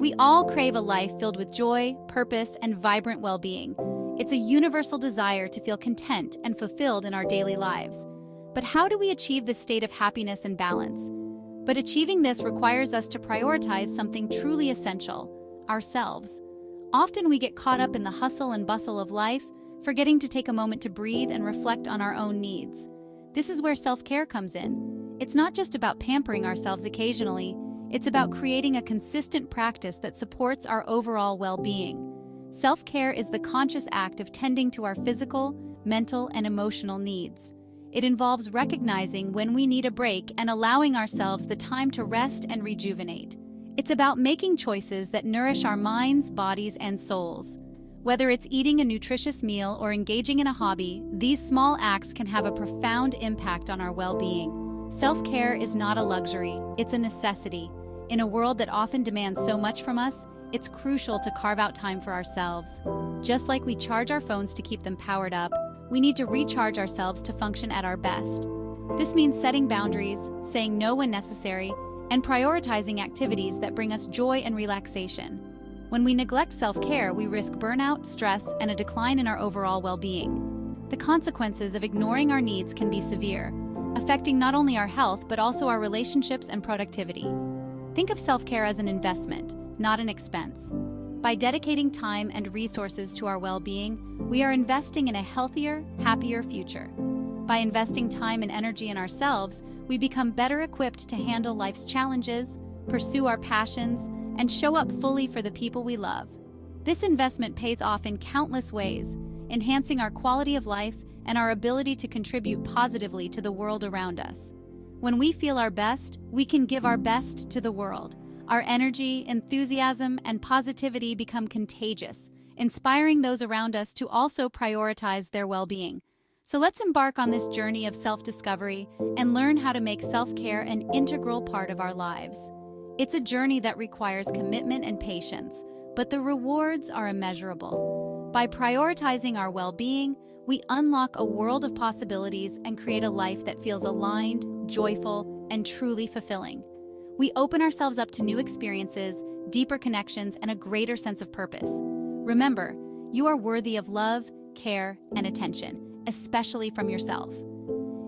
We all crave a life filled with joy, purpose, and vibrant well-being. It's a universal desire to feel content and fulfilled in our daily lives. But how do we achieve this state of happiness and balance? But achieving this requires us to prioritize something truly essential: ourselves. Often we get caught up in the hustle and bustle of life, forgetting to take a moment to breathe and reflect on our own needs. This is where self-care comes in. It's not just about pampering ourselves occasionally, it's about creating a consistent practice that supports our overall well-being. Self-care is the conscious act of tending to our physical, mental, and emotional needs. It involves recognizing when we need a break and allowing ourselves the time to rest and rejuvenate. It's about making choices that nourish our minds, bodies, and souls. Whether it's eating a nutritious meal or engaging in a hobby, these small acts can have a profound impact on our well-being. Self-care is not a luxury, it's a necessity. In a world that often demands so much from us, it's crucial to carve out time for ourselves. Just like we charge our phones to keep them powered up, we need to recharge ourselves to function at our best. This means setting boundaries, saying no when necessary, and prioritizing activities that bring us joy and relaxation. When we neglect self-care, we risk burnout, stress, and a decline in our overall well-being. The consequences of ignoring our needs can be severe, affecting not only our health but also our relationships and productivity. Think of self-care as an investment, not an expense. By dedicating time and resources to our well-being, we are investing in a healthier, happier future. By investing time and energy in ourselves, we become better equipped to handle life's challenges, pursue our passions, and show up fully for the people we love. This investment pays off in countless ways, enhancing our quality of life and our ability to contribute positively to the world around us. When we feel our best, we can give our best to the world. Our energy, enthusiasm, and positivity become contagious, inspiring those around us to also prioritize their well-being. So let's embark on this journey of self-discovery and learn how to make self-care an integral part of our lives. It's a journey that requires commitment and patience, but the rewards are immeasurable. By prioritizing our well-being, we unlock a world of possibilities and create a life that feels aligned, joyful, and truly fulfilling. We open ourselves up to new experiences, deeper connections, and a greater sense of purpose. Remember, you are worthy of love, care, and attention, especially from yourself.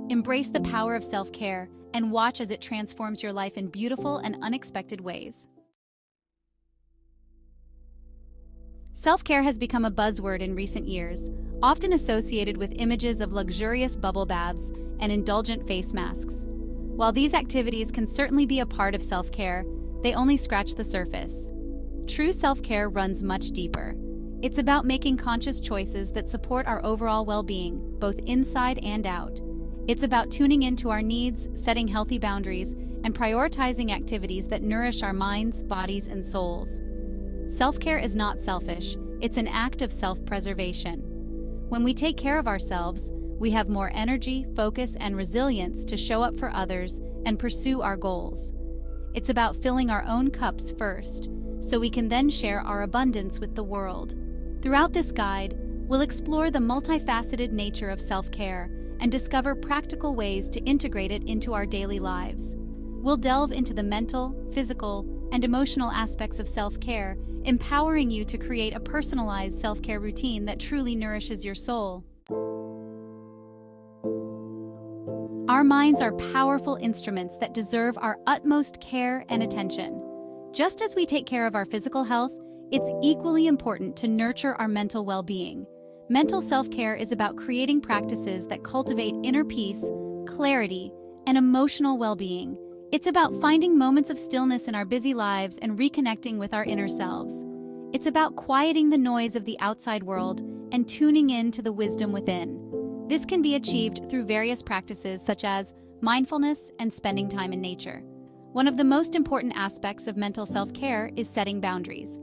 Embrace the power of self-care and watch as it transforms your life in beautiful and unexpected ways. Self-care has become a buzzword in recent years, often associated with images of luxurious bubble baths and indulgent face masks. While these activities can certainly be a part of self-care, they only scratch the surface. True self-care runs much deeper. It's about making conscious choices that support our overall well-being, both inside and out. It's about tuning into our needs, setting healthy boundaries, and prioritizing activities that nourish our minds, bodies, and souls. Self-care is not selfish, it's an act of self-preservation. When we take care of ourselves, we have more energy, focus, and resilience to show up for others and pursue our goals. It's about filling our own cups first, so we can then share our abundance with the world. Throughout this guide, we'll explore the multifaceted nature of self-care and discover practical ways to integrate it into our daily lives. We'll delve into the mental, physical, and emotional aspects of self-care, empowering you to create a personalized self-care routine that truly nourishes your soul. Our minds are powerful instruments that deserve our utmost care and attention. Just as we take care of our physical health, it's equally important to nurture our mental well-being. Mental self-care is about creating practices that cultivate inner peace, clarity, and emotional well-being. It's about finding moments of stillness in our busy lives and reconnecting with our inner selves. It's about quieting the noise of the outside world and tuning in to the wisdom within. This can be achieved through various practices such as mindfulness and spending time in nature. One of the most important aspects of mental self-care is setting boundaries.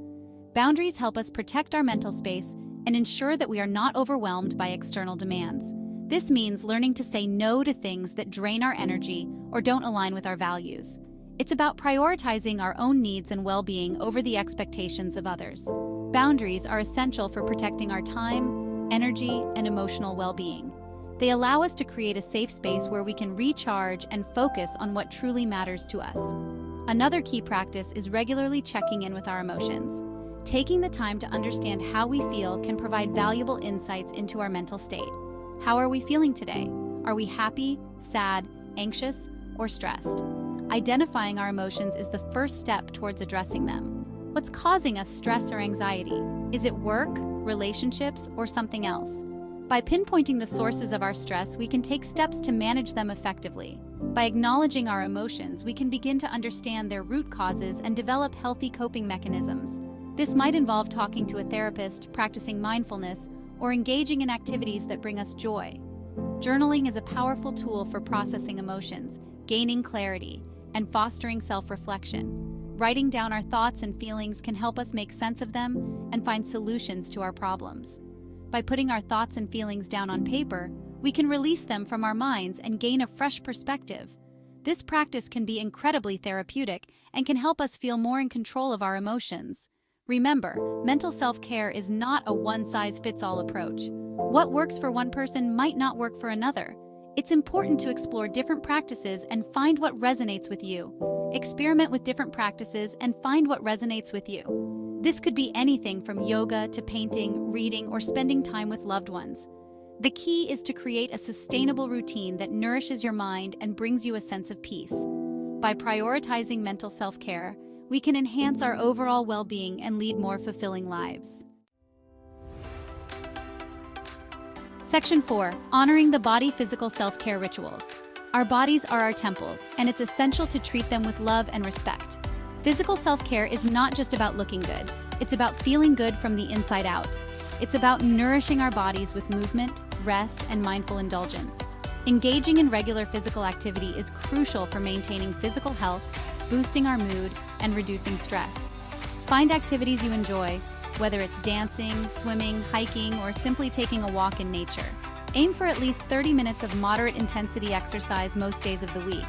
Boundaries help us protect our mental space and ensure that we are not overwhelmed by external demands. This means learning to say no to things that drain our energy or don't align with our values. It's about prioritizing our own needs and well-being over the expectations of others. Boundaries are essential for protecting our time, energy, and emotional well-being. They allow us to create a safe space where we can recharge and focus on what truly matters to us. Another key practice is regularly checking in with our emotions. Taking the time to understand how we feel can provide valuable insights into our mental state. How are we feeling today? Are we happy, sad, anxious, or stressed? Identifying our emotions is the first step towards addressing them. What's causing us stress or anxiety? Is it work, relationships, or something else? By pinpointing the sources of our stress, we can take steps to manage them effectively. By acknowledging our emotions, we can begin to understand their root causes and develop healthy coping mechanisms. This might involve talking to a therapist, practicing mindfulness, or engaging in activities that bring us joy. Journaling is a powerful tool for processing emotions, gaining clarity, and fostering self-reflection. Writing down our thoughts and feelings can help us make sense of them and find solutions to our problems. By putting our thoughts and feelings down on paper, we can release them from our minds and gain a fresh perspective. This practice can be incredibly therapeutic and can help us feel more in control of our emotions. Remember, mental self-care is not a one-size-fits-all approach. What works for one person might not work for another. It's important to explore different practices and find what resonates with you. Experiment with different practices and find what resonates with you. This could be anything from yoga to painting, reading, or spending time with loved ones. The key is to create a sustainable routine that nourishes your mind and brings you a sense of peace. By prioritizing mental self-care, we can enhance our overall well-being and lead more fulfilling lives. Section 4. Honoring the body. Physical self-care rituals. Our bodies are our temples, and it's essential to treat them with love and respect. Physical self-care is not just about looking good, it's about feeling good from the inside out. It's about nourishing our bodies with movement, rest, and mindful indulgence. Engaging in regular physical activity is crucial for maintaining physical health, boosting our mood, and reducing stress. Find activities you enjoy, whether it's dancing, swimming, hiking, or simply taking a walk in nature. Aim for at least 30 minutes of moderate intensity exercise most days of the week.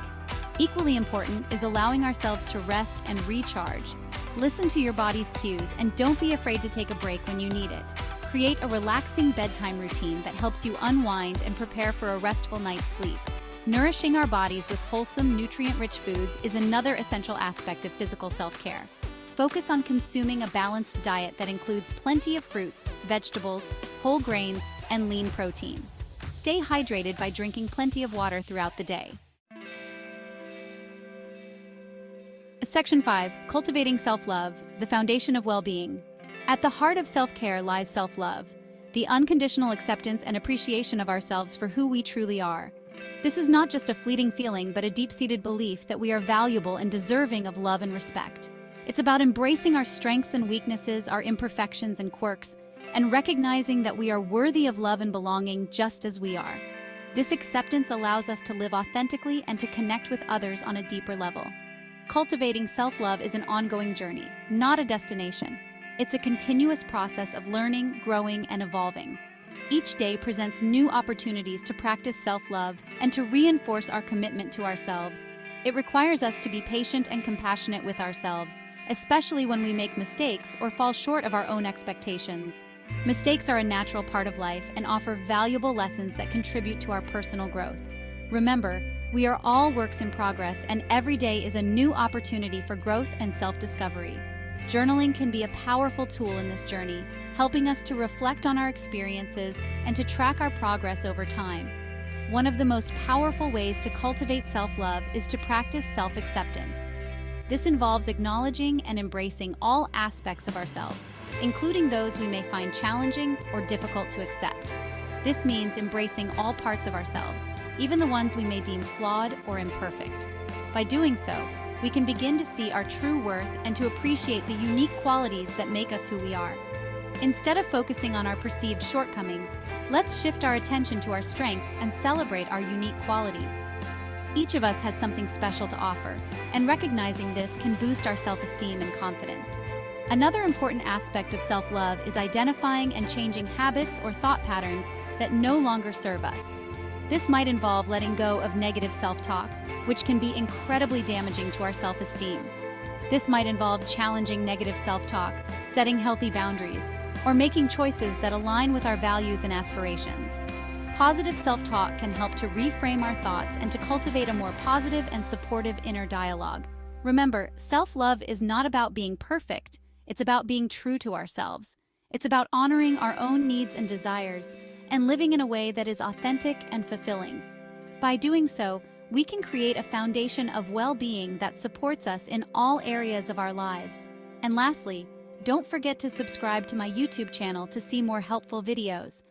Equally important is allowing ourselves to rest and recharge. Listen to your body's cues and don't be afraid to take a break when you need it. Create a relaxing bedtime routine that helps you unwind and prepare for a restful night's sleep. Nourishing our bodies with wholesome, nutrient-rich foods is another essential aspect of physical self-care. Focus on consuming a balanced diet that includes plenty of fruits, vegetables, whole grains, and lean protein. Stay hydrated by drinking plenty of water throughout the day. Section 5. Cultivating self-love, the foundation of well-being. At the heart of self-care lies self-love, the unconditional acceptance and appreciation of ourselves for who we truly are. This is not just a fleeting feeling, but a deep-seated belief that we are valuable and deserving of love and respect. It's about embracing our strengths and weaknesses, our imperfections and quirks, and recognizing that we are worthy of love and belonging just as we are. This acceptance allows us to live authentically and to connect with others on a deeper level. Cultivating self-love is an ongoing journey, not a destination. It's a continuous process of learning, growing, and evolving. Each day presents new opportunities to practice self-love and to reinforce our commitment to ourselves. It requires us to be patient and compassionate with ourselves, especially when we make mistakes or fall short of our own expectations. Mistakes are a natural part of life and offer valuable lessons that contribute to our personal growth. Remember, we are all works in progress, and every day is a new opportunity for growth and self-discovery. Journaling can be a powerful tool in this journey, helping us to reflect on our experiences and to track our progress over time. One of the most powerful ways to cultivate self-love is to practice self-acceptance. This involves acknowledging and embracing all aspects of ourselves, including those we may find challenging or difficult to accept. This means embracing all parts of ourselves, even the ones we may deem flawed or imperfect. By doing so, we can begin to see our true worth and to appreciate the unique qualities that make us who we are. Instead of focusing on our perceived shortcomings, let's shift our attention to our strengths and celebrate our unique qualities. Each of us has something special to offer, and recognizing this can boost our self-esteem and confidence. Another important aspect of self-love is identifying and changing habits or thought patterns that no longer serve us. This might involve letting go of negative self-talk, which can be incredibly damaging to our self-esteem. This might involve challenging negative self-talk, setting healthy boundaries, or making choices that align with our values and aspirations. Positive self-talk can help to reframe our thoughts and to cultivate a more positive and supportive inner dialogue. Remember, self-love is not about being perfect, it's about being true to ourselves. It's about honoring our own needs and desires and living in a way that is authentic and fulfilling. By doing so, we can create a foundation of well-being that supports us in all areas of our lives. And lastly, don't forget to subscribe to my YouTube channel to see more helpful videos.